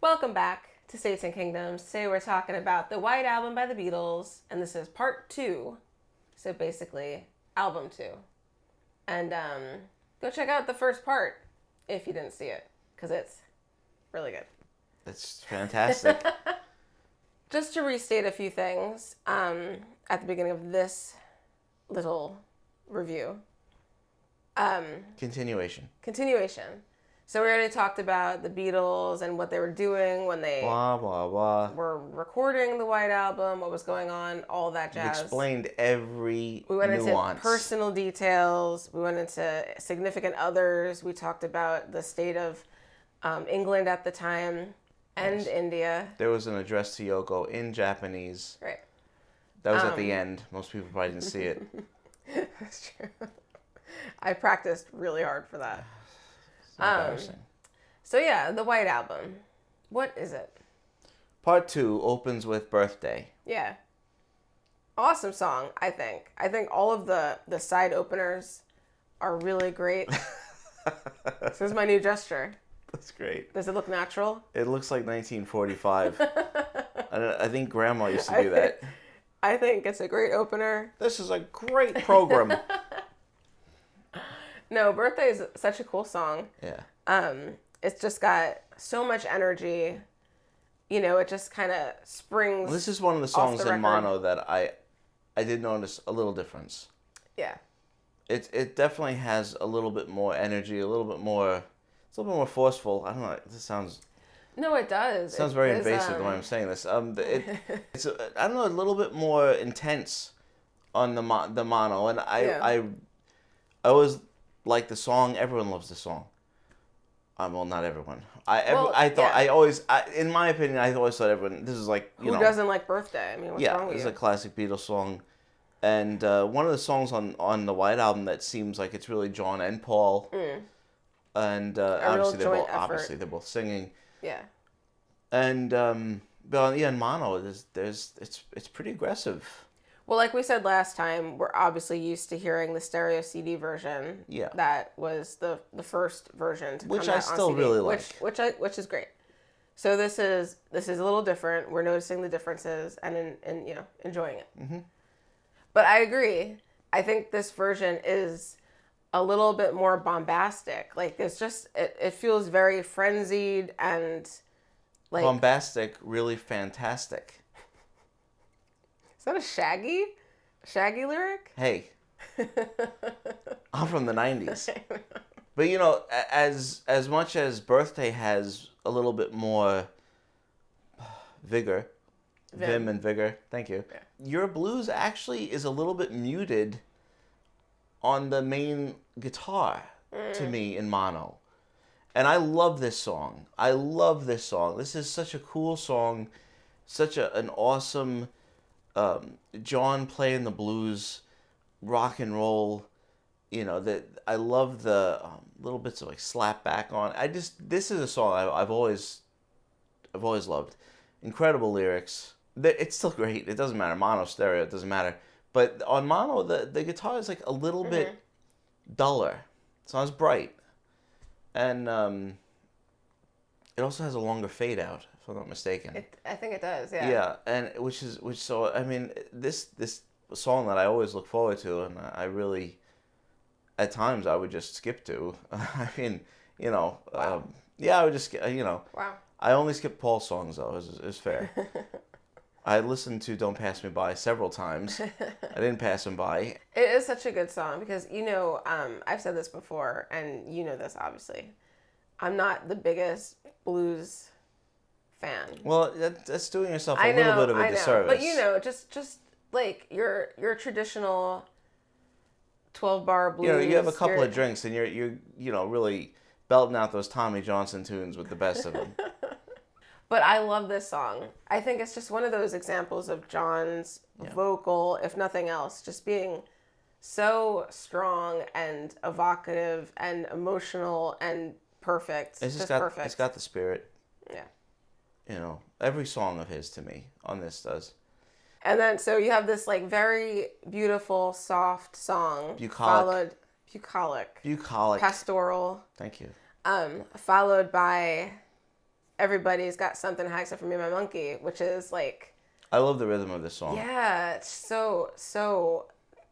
Welcome back to States and Kingdoms. Today we're talking about the White Album by the Beatles, and this is part 2. So basically, album 2. And go check out the first part if you didn't see it, because it's really good. It's fantastic. Just to restate a few things at the beginning of this little review. Continuation. So we already talked about the Beatles and what they were doing when they Blah, blah, blah. were recording the White Album, what was going on, all that jazz. Explained every We went nuance. into personal details. We went into significant others. We talked about the state of England at the time and India. There was an address to Yoko in Japanese. Right. That was at the end. Most people probably didn't see it. That's true. I practiced really hard for that. It's embarrassing. So yeah, the White Album. What is it? Part 2 opens with Birthday. Yeah. Awesome song, I think. I think all of the side openers are really great. This is my new gesture. That's great. Does it look natural? It looks like 1945. I think Grandma used to do that. I think it's a great opener. This is a great program. No, Birthday is such a cool song. Yeah. It's just got so much energy. You know, it just kind of springs. Well, this is one of the songs the in mono that I did notice a little difference. Yeah. It definitely has a little bit more energy, a little bit more forceful. I don't know. This sounds. No, it does. It sounds very invasive the way I'm saying this. It's I don't know, a little bit more intense on the mono, and I always like the song. Everyone loves the song. Well, not everyone. In my opinion, I always thought everyone. This is like who doesn't like Birthday? I mean, what's wrong with this you? is a classic Beatles song, and one of the songs on the White Album that seems like it's really John and Paul, and obviously they're both singing. Yeah. And but yeah, in mono, it's pretty aggressive. Well, like we said last time, we're obviously used to hearing the stereo CD version. Yeah. That was the first version to which come I out still on CD, really like. which is great. So this is a little different. We're noticing the differences and enjoying it. Mm-hmm. But I agree. I think this version is a little bit more bombastic. Like it's just it feels very frenzied and like bombastic, really fantastic. Is that a Shaggy lyric? Hey, I'm from the 90s. But as much as Birthday has a little bit more vigor, vim and vigor, thank you. Yeah. Your blues actually is a little bit muted on the main guitar to me in mono. And I love this song. This is such a cool song, such an awesome John playing the blues, rock and roll. That I love the little bits of like slap back on. This is a song I've always loved. Incredible lyrics. It's still great. It doesn't matter. Mono, stereo, it doesn't matter. But on mono, the guitar is like a little bit duller. It's not as bright. And it also has a longer fade out, if I'm not mistaken. I think it does, yeah. Yeah, and so I mean this song that I always look forward to, and I really, at times I would just skip to. I mean, Wow. I would just Wow. I only skip Paul's songs though. Is fair. I listened to "Don't Pass Me By" several times. I didn't pass him by. It is such a good song because I've said this before, and you know this obviously. I'm not the biggest blues fan. Well, that's doing yourself a little bit of a disservice. But just like your traditional 12-bar blues. You have a couple of drinks and you're really belting out those Tommy Johnson tunes with the best of them. But I love this song. I think it's just one of those examples of John's vocal, if nothing else, just being so strong and evocative and emotional and perfect. It's just got, perfect. It's got the spirit. Yeah. Every song of his to me on this does. And then, so you have this like very beautiful, soft song. Bucolic. Bucolic. Bucolic. Pastoral. Thank you. Followed by Everybody's Got Something High Except for Me and My Monkey, which is like, I love the rhythm of this song. yeah, it's so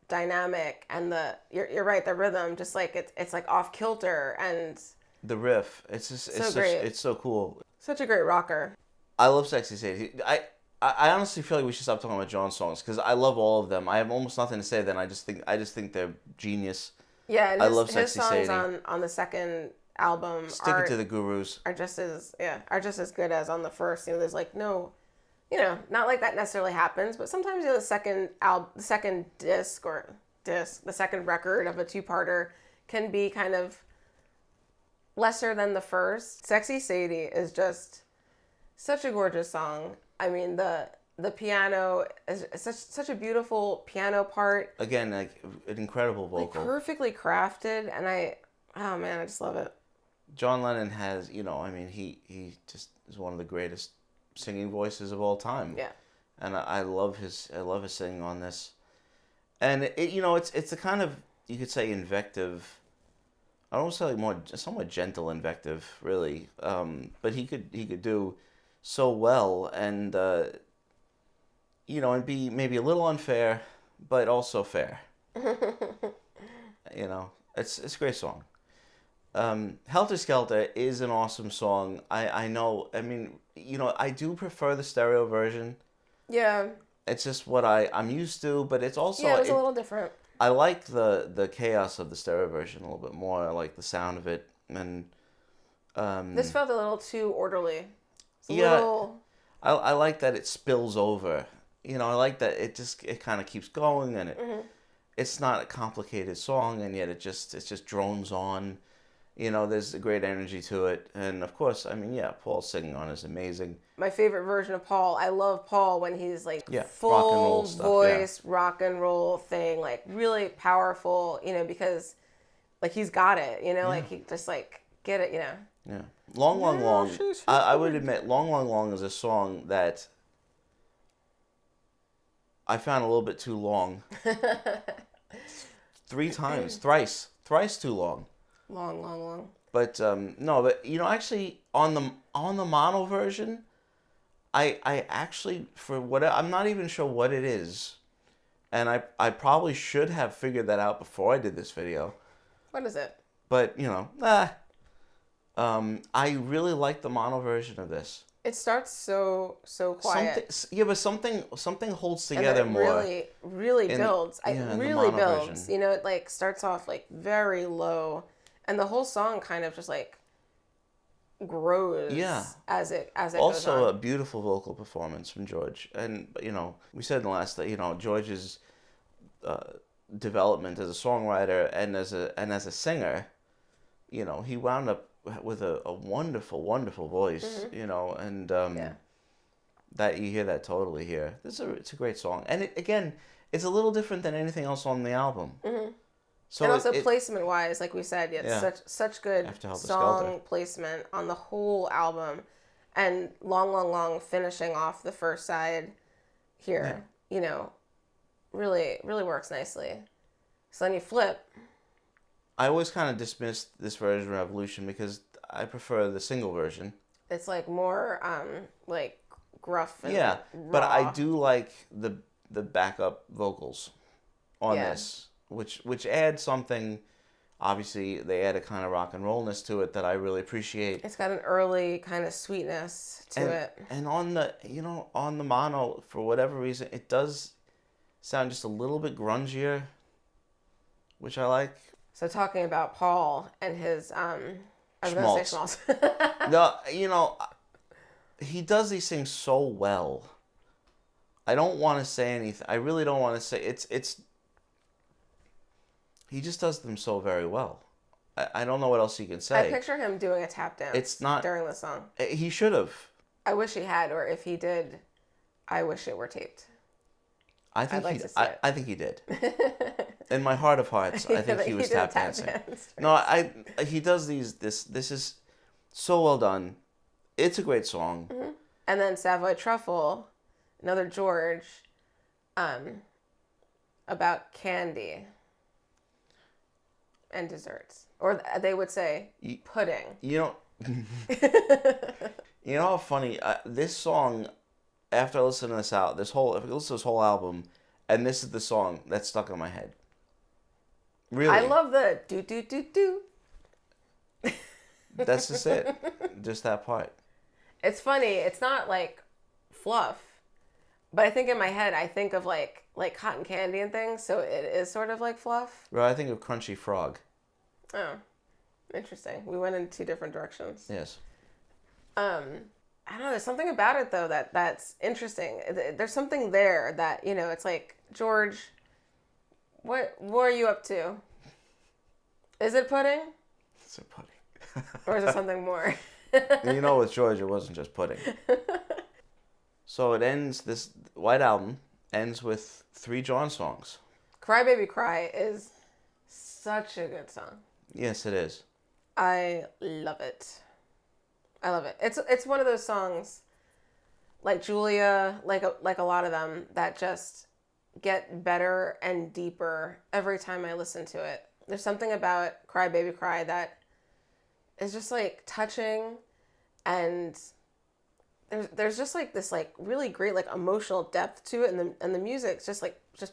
dynamic, and you're right, the rhythm just like it's like off kilter, and The riff, it's just great. It's so cool. Such a great rocker. I love Sexy Sadie. I honestly feel like we should stop talking about John's songs because I love all of them. I have almost nothing to say. Then I just think they're genius. Yeah, and I love his Sexy songs Sadie. on the second album Stick It to the Gurus. are just as good as on the first. You know, there's like no, you know, not like that necessarily happens, but sometimes, you know, the second the second record of a two-parter can be kind of lesser than the first. Sexy Sadie is just such a gorgeous song. I mean, the piano is such a beautiful piano part. Again, like an incredible vocal. Like perfectly crafted, and oh man, I just love it. John Lennon has, you know, I mean, he just is one of the greatest singing voices of all time. Yeah. And I love his singing on this. And it, you know, it's the kind of, you could say, invective. I don't say like more somewhat gentle invective, really. But he could do so well, and you know, and be maybe a little unfair, but also fair. You know, it's a great song. Helter Skelter is an awesome song. I know. I mean, you know, I do prefer the stereo version. Yeah. It's just what I'm used to, but it's also it was a little different. I like the chaos of the stereo version a little bit more. I like the sound of it, and this felt a little too orderly. I like that it spills over. You know, I like that it kind of keeps going, and it's not a complicated song, and yet it just drones on. You know, there's a great energy to it, and of course, I mean, yeah, Paul singing on is amazing. My favorite version of Paul. I love Paul when he's like full rock and roll stuff, voice rock and roll thing, like really powerful. You know, because like he's got it. You know, like he just like get it. You know. Yeah. Long, Long, Long. I would admit, Long, Long, Long is a song that I found a little bit too long. Thrice too long. Long. But no, but you know, actually on the mono version, I actually, for what, I'm not even sure what it is, and I probably should have figured that out before I did this video. What is it? But you know, I really like the mono version of this. It starts so quiet. But something holds together more. Really builds. It really builds. Version. You know, it like starts off like very low, and the whole song kind of just like grows. Yeah. As it also goes on. A beautiful vocal performance from George, and you know, we said in the last that, you know, George's development as a songwriter and as a singer, you know, he wound up with a wonderful voice, you know, and that you hear that totally here. It's a great song, and it's a little different than anything else on the album. So and also placement wise, like we said, such good song placement on the whole album, and long finishing off the first side here. You know, really works nicely. So then you flip. I always kind of dismissed this version of Revolution because I prefer the single version. It's like more like gruff and raw. But I do like the backup vocals on this, which add something. Obviously, they add a kind of rock and rollness to it that I really appreciate. It's got an early kind of sweetness to it. And on the mono, for whatever reason, it does sound just a little bit grungier, which I like. So talking about Paul and his I was going to say schmaltz. No, you know, he does these things so well. I don't want to say anything. I really don't want to say it's. He just does them so very well. I don't know what else you can say. I picture him doing a tap dance. It's not during the song. He should have. I wish he had, or if he did, I wish it were taped. I think he did. In my heart of hearts, I think he was tap dancing. No, he does these. This is so well done. It's a great song. Mm-hmm. And then Savoy Truffle, another George, about candy and desserts, or they would say pudding. You know, You know how funny this song. After I listen to this out, if I listen to this whole album, and this is the song that's stuck in my head. Really, I love the do do do do. That's just it. Just that part. It's funny. It's not like fluff, but I think in my head I think of like cotton candy and things, so it is sort of like fluff. Right, I think of Crunchy Frog. Oh, interesting. We went in two different directions. Yes. I don't know. There's something about it though that's interesting. There's something there that it's like, George, what are you up to? Is it pudding? It's a pudding. Or is it something more? With George, it wasn't just pudding. So it ends. This White Album ends with 3 John songs. Cry Baby Cry is such a good song. Yes, it is. I love it. I love it. It's one of those songs, like Julia, like a lot of them, that just get better and deeper every time I listen to it. There's something about Cry Baby Cry that is just like touching, and there's just like this like really great like emotional depth to it, and the music's just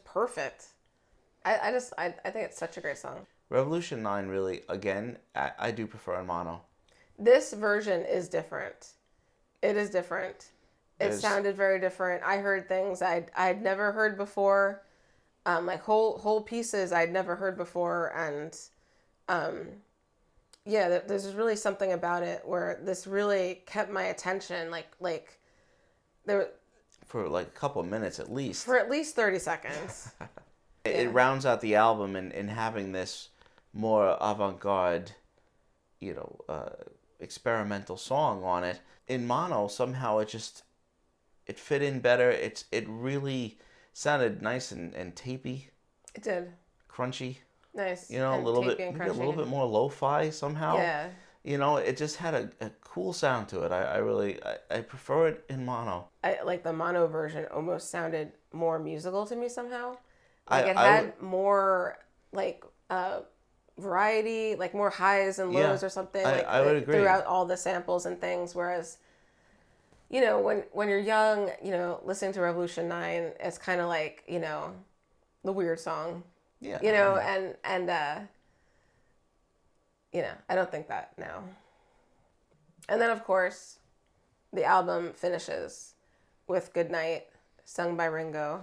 perfect. I think it's such a great song. Revolution 9 really, again, I do prefer in mono. This version is different. It is different. It sounded very different. I heard things I'd never heard before, like whole pieces I'd never heard before, and there's really something about it where this really kept my attention. Like there for like a couple of minutes at least. For at least 30 seconds. It rounds out the album in having this more avant-garde, experimental song on it. In mono, somehow it fit in better. It really sounded nice and tapey. It did. Crunchy. Nice. A little bit more lo-fi somehow. Yeah. It just had a cool sound to it. I prefer it in mono. I like the mono version almost sounded more musical to me somehow. Like it had more like variety, like more highs and lows or something. I would agree. Throughout all the samples and things. Whereas, when you're young, listening to Revolution 9, it's kind of like, the weird song. Yeah. And I don't think that now. And then, of course, the album finishes with Goodnight, sung by Ringo.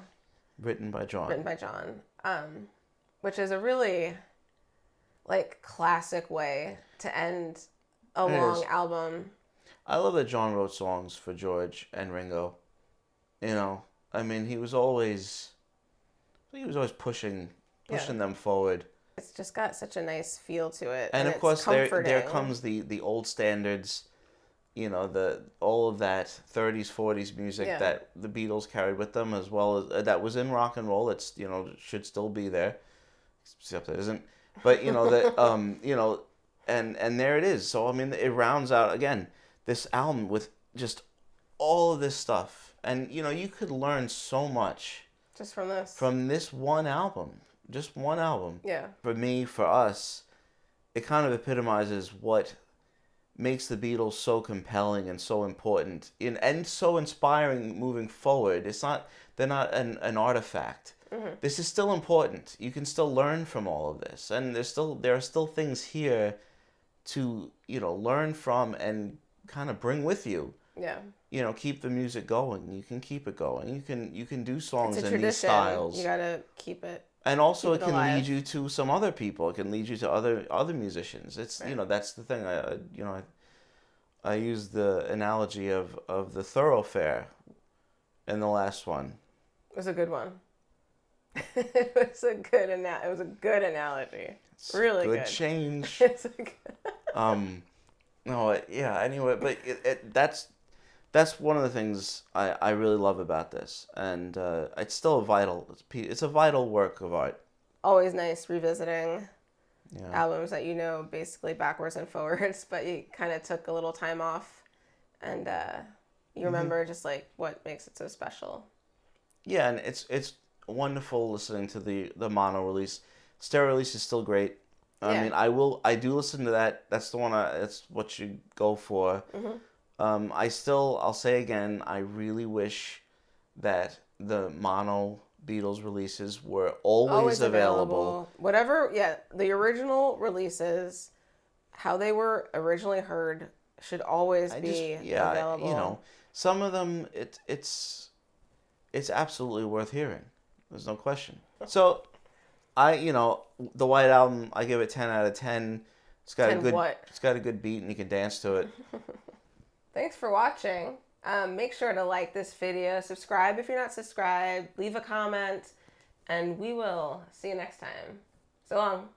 Written by John. Which is a really, classic way to end a long album. I love that John wrote songs for George and Ringo. He was always pushing them forward. It's just got such a nice feel to it. And of course, there comes the old standards, all of that 30s, 40s music that the Beatles carried with them, as well as that was in rock and roll. It's, should still be there, except it isn't. But, and there it is. So, it rounds out, again, this album with just all of this stuff. And, you could learn so much. Just from this. From this one album. Just one album. Yeah. For me, for us, it kind of epitomizes what makes the Beatles so compelling and so important and so inspiring moving forward. They're not an artifact. Mm-hmm. This is still important. You can still learn from all of this, and there are still things here to learn from and kind of bring with you. Yeah. Keep the music going. You can keep it going. You can do songs it's a in tradition. These styles. You gotta keep it. And also, it can alive. lead you to some other people. It can lead you to other musicians. It's right. That's the thing. I use the analogy of the thoroughfare in the last one. It was a good one. It was a good analogy. It's really good. Good change. It's a good... Anyway, but that's one of the things I really love about this, and it's still it's a vital work of art. Always nice revisiting albums that basically backwards and forwards, but you kind of took a little time off, and you remember just like what makes it so special. Yeah, and it's wonderful listening to the mono release. Stereo release is still great. I do listen to that. That's the one. That's what you go for. Mm-hmm. I'll say again, I really wish that the mono Beatles releases were always available. Whatever, yeah, the original releases, how they were originally heard, should always be available. You know, some of them, it's absolutely worth hearing. There's no question. So, the White Album, I give it 10 out of 10. It's got It's got a good beat and you can dance to it. Thanks for watching. Make sure to like this video, subscribe if you're not subscribed, leave a comment, and we will see you next time. So long.